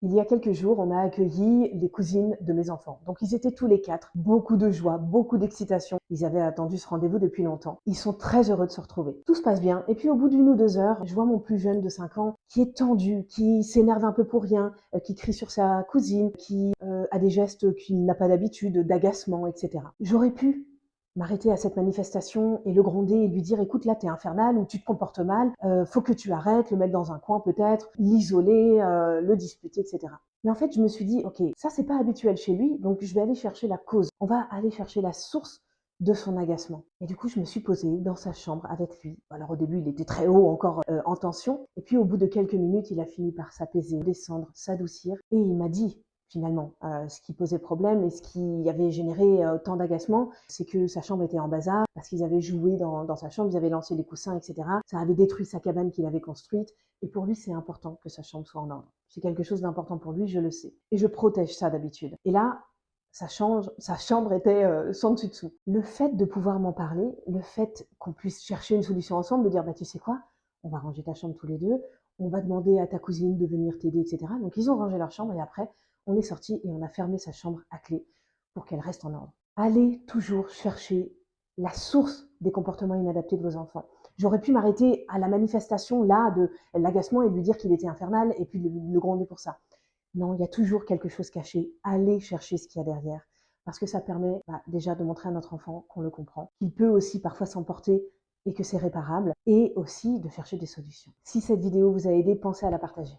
Il y a quelques jours, on a accueilli les cousines de mes enfants. Donc ils étaient tous les 4, beaucoup de joie, beaucoup d'excitation. Ils avaient attendu ce rendez-vous depuis longtemps. Ils sont très heureux de se retrouver. Tout se passe bien. Et puis au bout d'1 ou 2 heures, je vois mon plus jeune de 5 ans qui est tendu, qui s'énerve un peu pour rien, qui crie sur sa cousine, qui a des gestes qu'il n'a pas d'habitude, d'agacement, etc. J'aurais pu m'arrêter à cette manifestation et le gronder et lui dire écoute là t'es infernal ou tu te comportes mal, faut que tu arrêtes, le mettre dans un coin peut-être, l'isoler, le disputer, etc. Mais en fait je me suis dit ok ça c'est pas habituel chez lui donc je vais aller chercher la cause, on va aller chercher la source de son agacement. Et du coup je me suis posée dans sa chambre avec lui. Alors au début il était très haut encore en tension et puis au bout de quelques minutes il a fini par s'apaiser, descendre, s'adoucir et il m'a dit finalement. Ce qui posait problème et ce qui avait généré tant d'agacement, c'est que sa chambre était en bazar, parce qu'ils avaient joué dans sa chambre, ils avaient lancé les coussins, etc. Ça avait détruit sa cabane qu'il avait construite. Et pour lui, c'est important que sa chambre soit en ordre. C'est quelque chose d'important pour lui, je le sais. Et je protège ça d'habitude. Et là, sa chambre était sans dessus dessous. Le fait de pouvoir m'en parler, le fait qu'on puisse chercher une solution ensemble, de dire, bah tu sais quoi, on va ranger ta chambre tous les deux, on va demander à ta cousine de venir t'aider, etc. Donc ils ont rangé leur chambre et après, on est sorti et on a fermé sa chambre à clé pour qu'elle reste en ordre. Allez toujours chercher la source des comportements inadaptés de vos enfants. J'aurais pu m'arrêter à la manifestation là de l'agacement et lui dire qu'il était infernal et puis le gronder pour ça. Non, il y a toujours quelque chose caché. Allez chercher ce qu'il y a derrière. Parce que ça permet déjà de montrer à notre enfant qu'on le comprend, qu'il peut aussi parfois s'emporter et que c'est réparable, et aussi de chercher des solutions. Si cette vidéo vous a aidé, pensez à la partager.